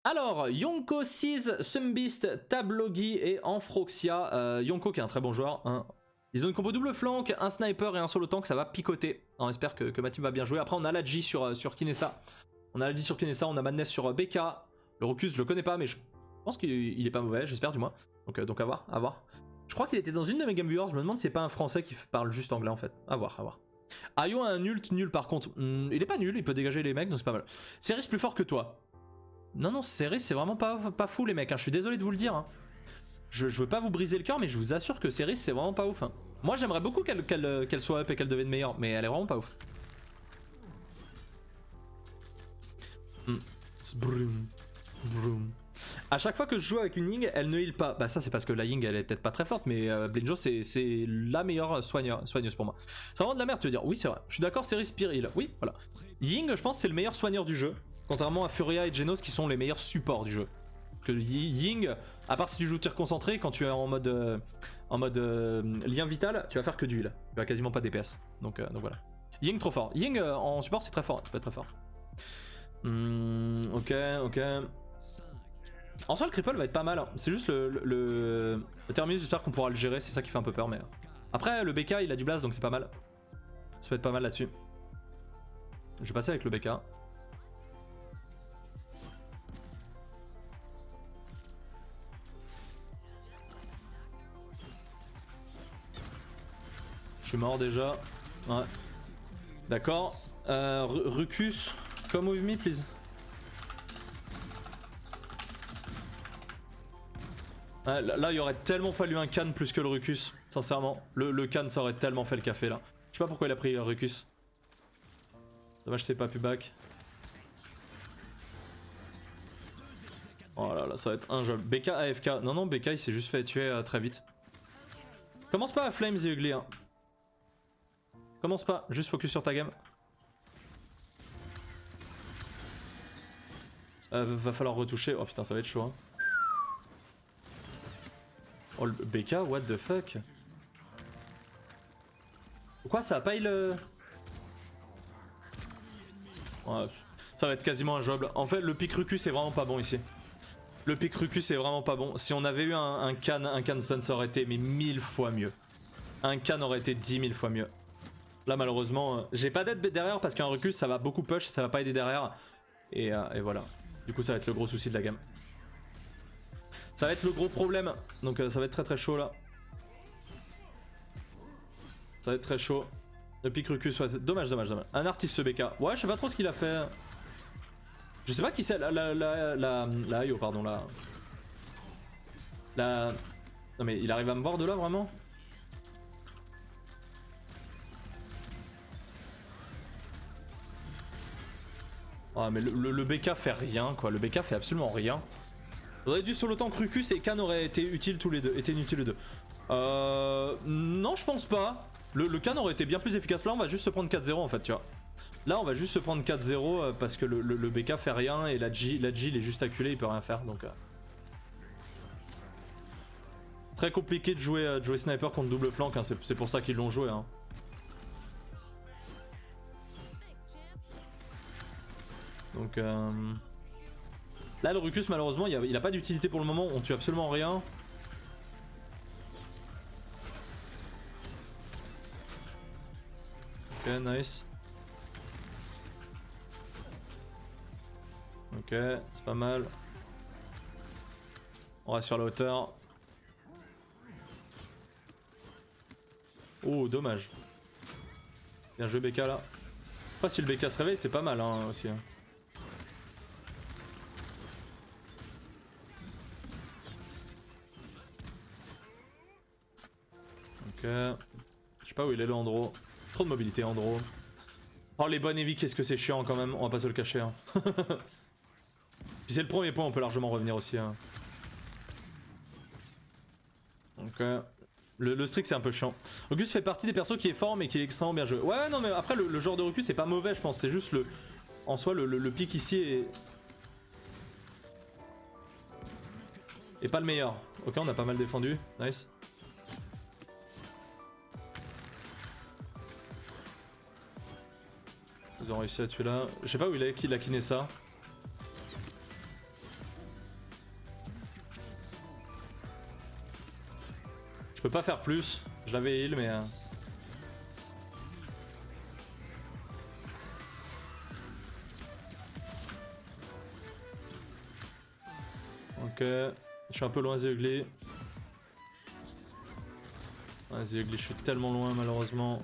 Alors, Yonko, Seize, Sunbeast, Tablogi et Anfroxia. Yonko qui est un très bon joueur. Hein. Ils ont une combo double flank, un sniper et un solo tank, ça va picoter. On espère que ma team va bien jouer. Après, on a la G sur Kinessa. On a la G sur Kinessa, on a Madness sur BK. Le Rucus, je le connais pas, mais je pense qu'il est pas mauvais, j'espère du moins. Donc à voir, à voir. Je crois qu'il était dans une de mes game viewers, je me demande si c'est pas un français qui parle juste anglais en fait. À voir, à voir. Ayo a un ult nul par contre. Il est pas nul, il peut dégager les mecs, donc c'est pas mal. Ceris plus fort que toi. Non, non, Ceris c'est vraiment pas fou les mecs, hein. Je suis désolé de vous le dire. Hein. Je veux pas vous briser le cœur, mais je vous assure que Ceris c'est vraiment pas ouf. Hein. Moi j'aimerais beaucoup qu'elle soit up et qu'elle devienne meilleure, mais elle est vraiment pas ouf. Brum, brum. A chaque fois que je joue avec une Ying, elle ne heal pas. Bah ça c'est parce que la Ying elle est peut-être pas très forte, mais Blinjo c'est la meilleure soigneuse pour moi. C'est vraiment de la merde tu veux dire. Oui c'est vrai, je suis d'accord, Ceris pire heal. Oui voilà. Ying je pense c'est le meilleur soigneur du jeu, contrairement à Furia et Genos qui sont les meilleurs supports du jeu. Que Ying, à part si tu joues tir concentré, quand tu es en mode lien vital, tu vas faire que du heal. Tu vas quasiment pas DPS. Donc voilà. Ying trop fort. Ying en support c'est très fort, ça peut être très fort. Ok. En soi le cripple va être pas mal, hein. C'est juste le Terminus, j'espère qu'on pourra le gérer, c'est ça qui fait un peu peur mais... Après le BK il a du blast donc c'est pas mal. Ça peut être pas mal là-dessus. Je vais passer avec le BK. Je suis mort déjà. Ouais. D'accord. Rucus, come with me please. Là, il aurait tellement fallu un Khan plus que le Rucus, sincèrement. Le Khan, ça aurait tellement fait le café, là. Je sais pas pourquoi il a pris Rucus. Dommage, c'est pas plus back. Oh là là, ça va être un jeu. BK AFK. Non, BK, il s'est juste fait tuer très vite. Commence pas à Flames et Ugly, hein. Commence pas, juste focus sur ta game. Va falloir retoucher. Oh putain, ça va être chaud, hein. Oh le BK, what the fuck? Pourquoi ça a pas eu le... Ouais, ça va être quasiment injouable. En fait, le pic Rucus est vraiment pas bon ici. Le pic Rucus est vraiment pas bon. Si on avait eu un Khan stun, ça aurait été mais 1000 fois mieux. Un Khan aurait été 10 000 fois mieux. Là, malheureusement, j'ai pas d'aide derrière parce qu'un Rucus, ça va beaucoup push, ça va pas aider derrière. Et voilà. Du coup, ça va être le gros souci de la game. Ça va être le gros problème. Donc ça va être très chaud là. Ça va être très chaud. Le pic Rucus, ouais, dommage. Un artiste ce BK. Ouais, je sais pas trop ce qu'il a fait. Je sais pas qui c'est. La IO, pardon. La... Non mais il arrive à me voir de là vraiment? Ah mais le BK fait rien quoi. Le BK fait absolument rien. On aurait dû solo tank Rucus et Khan aurait été utile tous les deux. Non, je pense pas. Le Khan aurait été bien plus efficace. Là, on va juste se prendre 4-0 en fait, tu vois. Là, on va juste se prendre 4-0 parce que le BK fait rien et la G il est juste acculé, il peut rien faire donc. Très compliqué de jouer sniper contre double flank, hein. C'est pour ça qu'ils l'ont joué. Hein. Donc. Là, le Rucus, malheureusement, il a pas d'utilité pour le moment. On tue absolument rien. Ok, nice. Ok, c'est pas mal. On reste sur la hauteur. Oh, dommage. Bien joué BK là. Après, si le BK se réveille, c'est pas mal hein, aussi. Hein. Ok. Je sais pas où il est le Andro. Trop de mobilité Andro. Oh les bonnes Eevee, qu'est-ce que c'est chiant quand même, on va pas se le cacher. Hein. Puis c'est le premier point, on peut largement revenir aussi. Hein. Ok. Le Strix c'est un peu chiant. Rucus fait partie des persos qui est fort mais qui est extrêmement bien joué. Ouais non mais après le genre de Rucus c'est pas mauvais je pense, c'est juste le... En soi le pic ici est pas le meilleur. Ok on a pas mal défendu, nice. Ils ont réussi à tuer là. Je sais pas où il est, qui l'a kiné ça. Je peux pas faire plus. Je l'avais heal mais... Ok. Je suis un peu loin The Ugly. Ouais, The Ugly, je suis tellement loin malheureusement.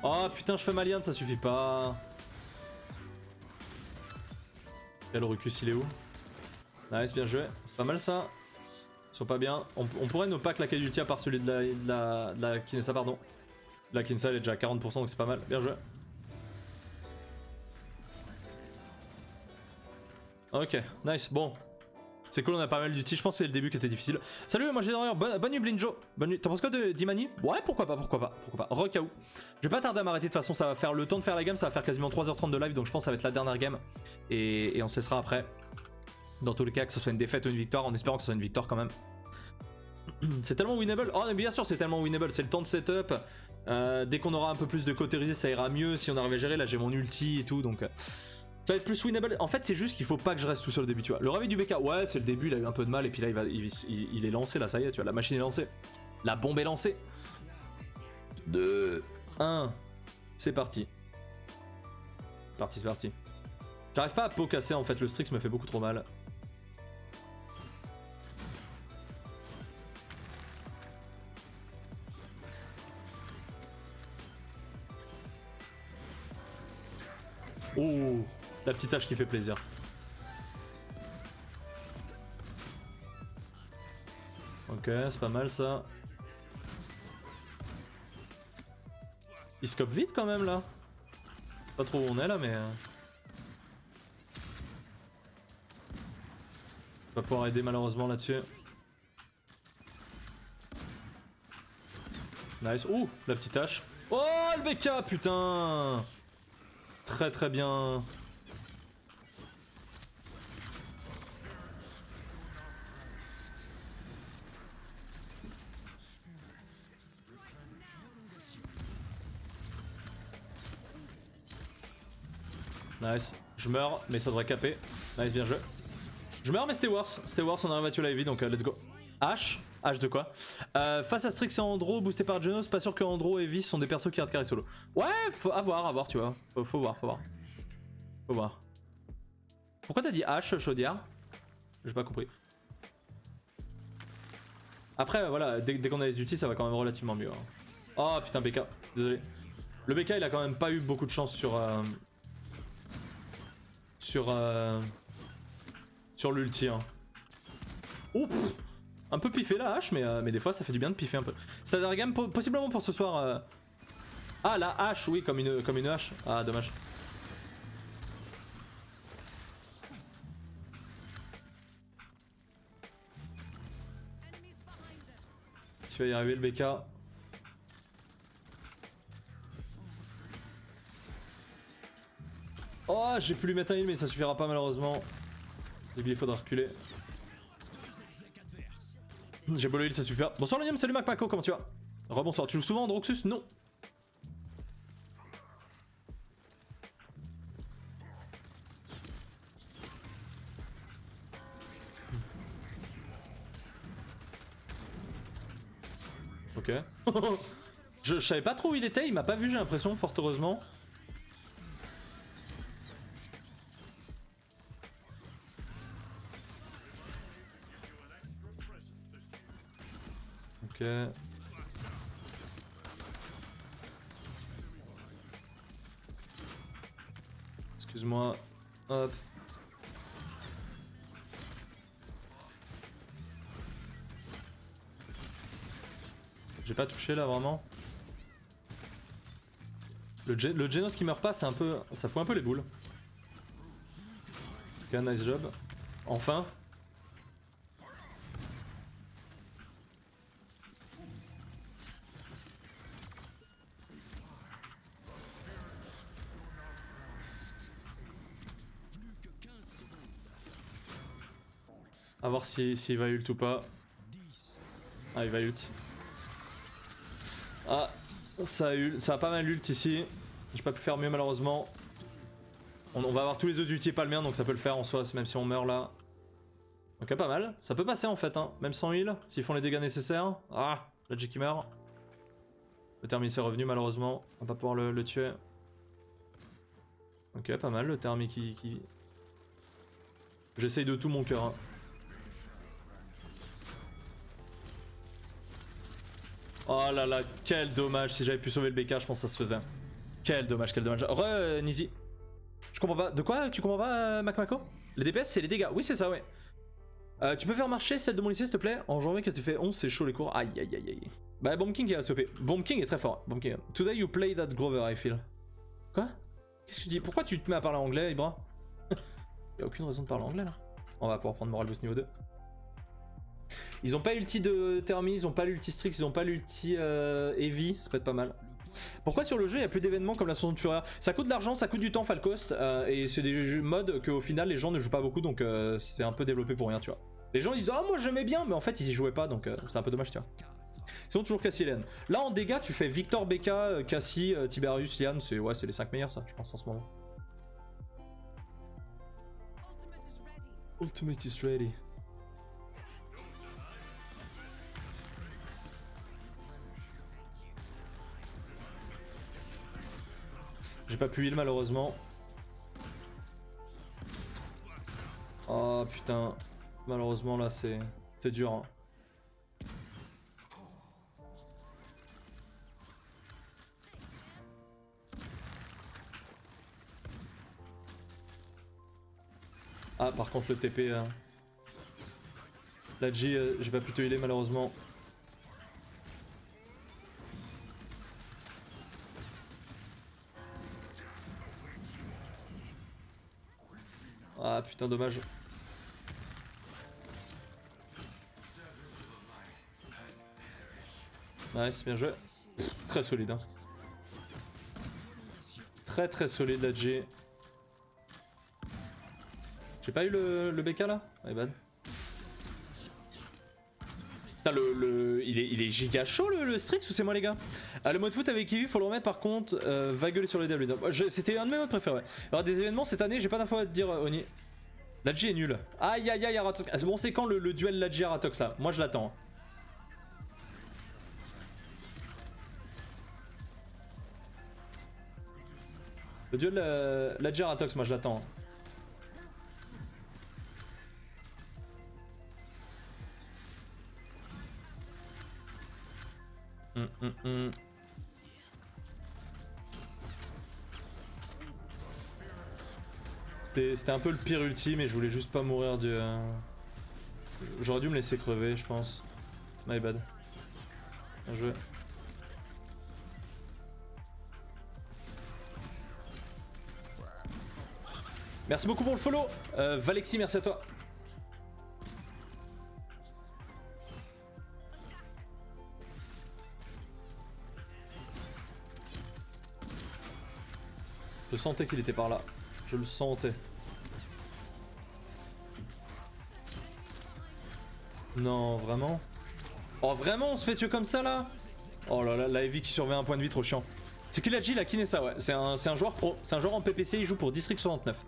Oh putain, je fais ma liane, ça suffit pas. Et le Rucus il est où? Nice, bien joué. C'est pas mal ça. Ils sont pas bien. On pourrait ne pas claquer d'ulti à part celui de la Kinessa, pardon. La Kinessa elle est déjà à 40% donc c'est pas mal. Bien joué. Ok, nice. Bon. C'est cool, on a pas mal d'ulti. Je pense que c'est le début qui était difficile. Salut, moi j'ai derrière. Bonne nuit, Blinjo. Bonne nuit. T'en penses quoi de Dimani? Ouais, pourquoi pas. Rokaou. Je vais pas tarder à m'arrêter. De toute façon, ça va faire le temps de faire la game. Ça va faire quasiment 3h30 de live. Donc je pense que ça va être la dernière game. Et on se laissera après. Dans tous les cas, que ce soit une défaite ou une victoire. En espérant que ce soit une victoire quand même. C'est tellement winnable. Oh, mais bien sûr, c'est tellement winnable. C'est le temps de setup. Dès qu'on aura un peu plus de cautérisé, ça ira mieux. Si on arrive à gérer, là j'ai mon ulti et tout. Donc. Ça va être plus winnable. En fait, c'est juste qu'il faut pas que je reste tout seul au début, tu vois. Le réveil du BK, ouais, c'est le début, il a eu un peu de mal et puis là, il est lancé, là, ça y est, tu vois. La machine est lancée. La bombe est lancée. 2, 1. C'est parti. C'est parti. J'arrive pas à pot casser, en fait, le Strix me fait beaucoup trop mal. Oh, la petite hache qui fait plaisir. Ok, c'est pas mal ça. Il scope vite quand même là. Pas trop où on est là mais... On va pouvoir aider malheureusement là-dessus. Nice. Ouh, la petite hache. Oh, le BK, putain. Très très bien. Nice. Je meurs, mais ça devrait caper. Nice, bien joué. Je meurs, mais c'était worse. C'était worse, on arrive à tuer la heavy, donc let's go. H. H de quoi? Face à Strix et Andro, boosté par Genos, pas sûr que Andro et Vis sont des persos qui hard carry solo. Ouais, faut à voir, tu vois. Faut voir. Pourquoi t'as dit H, Chaudiard? J'ai pas compris. Après, voilà, dès qu'on a les ultis, ça va quand même relativement mieux. Hein. Oh putain, BK, désolé. Le BK, il a quand même pas eu beaucoup de chance sur l'ulti. Hein. Oups. Un peu piffé la hache, mais des fois ça fait du bien de piffer un peu. C'est-à-dire game possiblement pour ce soir. Ah la hache, oui, comme une hache. Ah dommage. Tu vas y arriver le BK. Oh, j'ai pu lui mettre un heal mais ça suffira pas malheureusement. Il faudra reculer. J'ai beau le heal, ça suffit pas. Bonsoir Lonium, salut MacPaco, comment tu vas? Rebonsoir, tu joues souvent Androxus? Non. Ok. je savais pas trop où il était, il m'a pas vu j'ai l'impression, fort heureusement. Ok. Excuse-moi. Hop. J'ai pas touché là vraiment. Le Genos qui meurt pas, c'est un peu. Ça fout un peu les boules. Ok, nice job. Enfin. A voir s'il va ult ou pas. Ah, il va ult. Ah, ça a pas mal ult ici. J'ai pas pu faire mieux malheureusement. On va avoir tous les autres ultis et pas le mien donc ça peut le faire en soi même si on meurt là. Ok, pas mal. Ça peut passer en fait, hein. Même sans heal, s'ils font les dégâts nécessaires. Ah, la G qui meurt. Le thermi est revenu malheureusement. On va pas pouvoir le tuer. Ok, pas mal, le thermi qui... J'essaye de tout mon cœur. Hein. Oh là là, quel dommage. Si j'avais pu sauver le BK, je pense que ça se faisait. Quel dommage, quel dommage. Nizi. Je comprends pas. De quoi tu comprends pas, Macmaco? Les DPS, c'est les dégâts. Oui, c'est ça, ouais. Tu peux faire marcher celle de mon lycée, s'il te plaît? En janvier, quand tu fais 11, c'est chaud les cours. Aïe, aïe, aïe, aïe. Bah, Bomb King est ACP. Bomb King est très fort. Bomb King. Today you play that Grover, I feel. Quoi? Qu'est-ce que tu dis? Pourquoi tu te mets à parler anglais, Ibra? Y'a aucune raison de parler anglais là. On va pouvoir prendre Moral Boost niveau 2. Ils ont pas ulti de Thermi, ils ont pas l'ulti Strix, ils ont pas l'ulti Heavy, ça peut être pas mal. Pourquoi sur le jeu il y a plus d'événements comme la saison de Furia? Ça coûte de l'argent, ça coûte du temps, Falcost, et c'est des modes qu'au final les gens ne jouent pas beaucoup, donc c'est un peu développé pour rien, tu vois. Les gens disent ah moi j'aimais bien, mais en fait ils y jouaient pas, donc c'est un peu dommage, tu vois. Sinon toujours Cassie et Liane. Là en dégâts tu fais Victor, BK, Cassie, Tiberius, Liane, c'est ouais, c'est les 5 meilleurs ça, je pense en ce moment. Ultimate is ready. J'ai pas pu heal malheureusement. Oh putain. Malheureusement là c'est dur. Hein. Ah par contre le TP... La G, j'ai pas pu te healer malheureusement. Ah putain dommage. Nice, bien joué. Très solide. Hein. Très très solide la G. J'ai pas eu le BK là? My bad. Putain, il est giga chaud le Strix ou c'est moi les gars? Le mode foot avec Eevee, faut le remettre par contre, va gueuler sur les W. C'était un de mes modes préférés. Alors des événements cette année, j'ai pas d'infos à te dire Oni. La G est nulle. Aïe aïe aïe Aratox. Ah, bon c'est quand le duel la G Aratox là? Moi je l'attends. Le duel la G Aratox, moi je l'attends. C'était un peu le pire ulti, mais je voulais juste pas mourir de... J'aurais dû me laisser crever, je pense. My bad. Bien joué. Merci beaucoup pour le follow. Valexi, merci à toi. Je sentais qu'il était par là. Je le sentais. Non, vraiment? Oh, vraiment, on se fait tuer comme ça là? Oh là là, la Heavy qui surveille un point de vie, trop chiant. C'est qui l'a dit, la Kinessa, ouais. C'est un joueur pro. C'est un joueur en PPC, il joue pour District 69.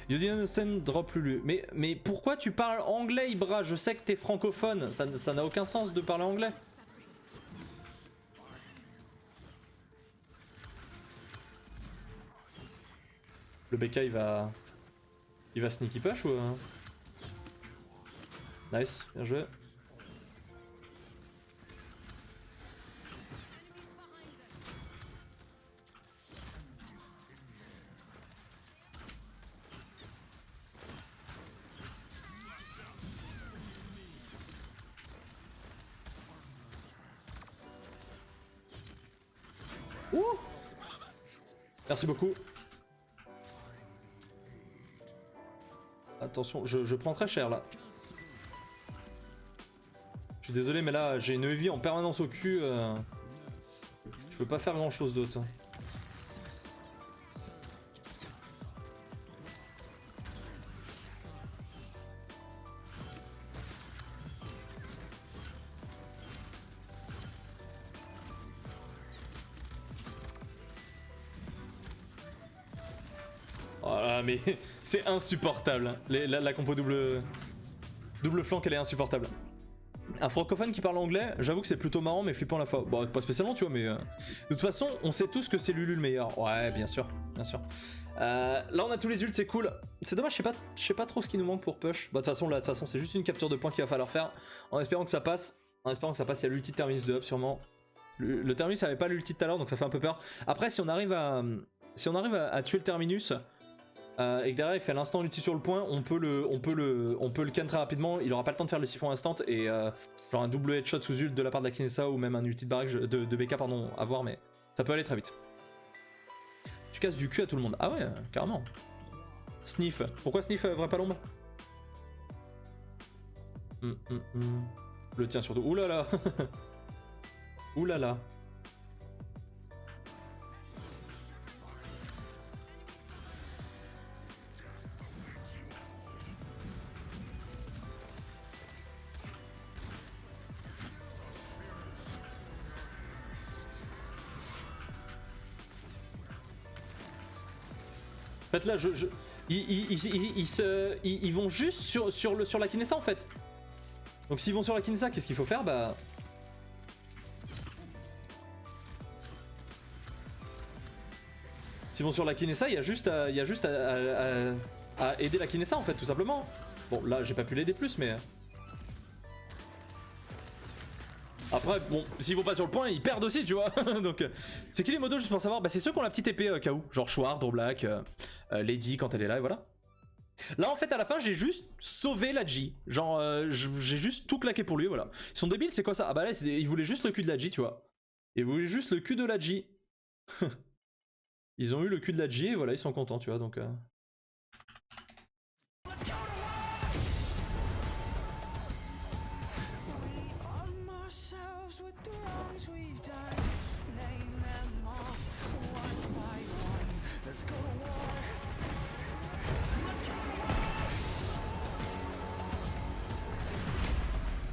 You didn't understand, drop Lulu. Mais pourquoi tu parles anglais, Ibra? Je sais que t'es francophone. Ça n'a aucun sens de parler anglais. Le BK il va sneaky push ou Nice, bien joué. Ouh. Merci beaucoup. Attention, je prends très cher là. Je suis désolé mais là j'ai une Heavy en permanence au cul. Je peux pas faire grand chose d'autre. Oh là, mais c'est insupportable. La compo double... Double flank, elle est insupportable. Un francophone qui parle anglais, j'avoue que c'est plutôt marrant mais flippant à la fois. Bon, pas spécialement, tu vois, mais... de toute façon, on sait tous que c'est Lulu le meilleur. Ouais, bien sûr, bien sûr. Là, on a tous les ults, c'est cool. C'est dommage, je sais pas trop ce qui nous manque pour push. Bah, de toute façon, c'est juste une capture de points qu'il va falloir faire. En espérant que ça passe. En espérant que ça passe, il y a l'ulti de Terminus de up, sûrement. Le Terminus avait pas l'ulti tout à l'heure, donc ça fait un peu peur. Après, si on arrive à tuer le Terminus... et que derrière il fait l'instant ulti sur le point, on peut le can très rapidement, il aura pas le temps de faire le siphon instant et genre un double headshot sous ult de la part de la Kinessa ou même un ulti de barrage de BK pardon, à voir, mais ça peut aller très vite. Tu casses du cul à tout le monde. Ah ouais, carrément. Sniff. Pourquoi Sniff vrai palombe? Le tien surtout. Oulala. Oulala. En fait là, ils vont juste sur la Kinessa en fait. Donc s'ils vont sur la Kinessa, qu'est-ce qu'il faut faire? Bah... S'ils vont sur la Kinessa, il y a juste à aider la Kinessa en fait, tout simplement. Bon là, j'ai pas pu l'aider plus, mais... Après, bon, s'ils vont pas sur le point, ils perdent aussi, tu vois. Donc, c'est qui les modos juste pour savoir? Bah, c'est ceux qui ont la petite épée KO, genre Schwar, Black, Lady quand elle est là, et voilà. Là, en fait, à la fin, j'ai juste sauvé la G. Genre, j'ai juste tout claqué pour lui, voilà. Ils sont débiles, c'est quoi ça? Ah bah là, ils voulaient juste le cul de la G, tu vois. Ils voulaient juste le cul de la G. Ils ont eu le cul de la G, et voilà, ils sont contents, tu vois, donc...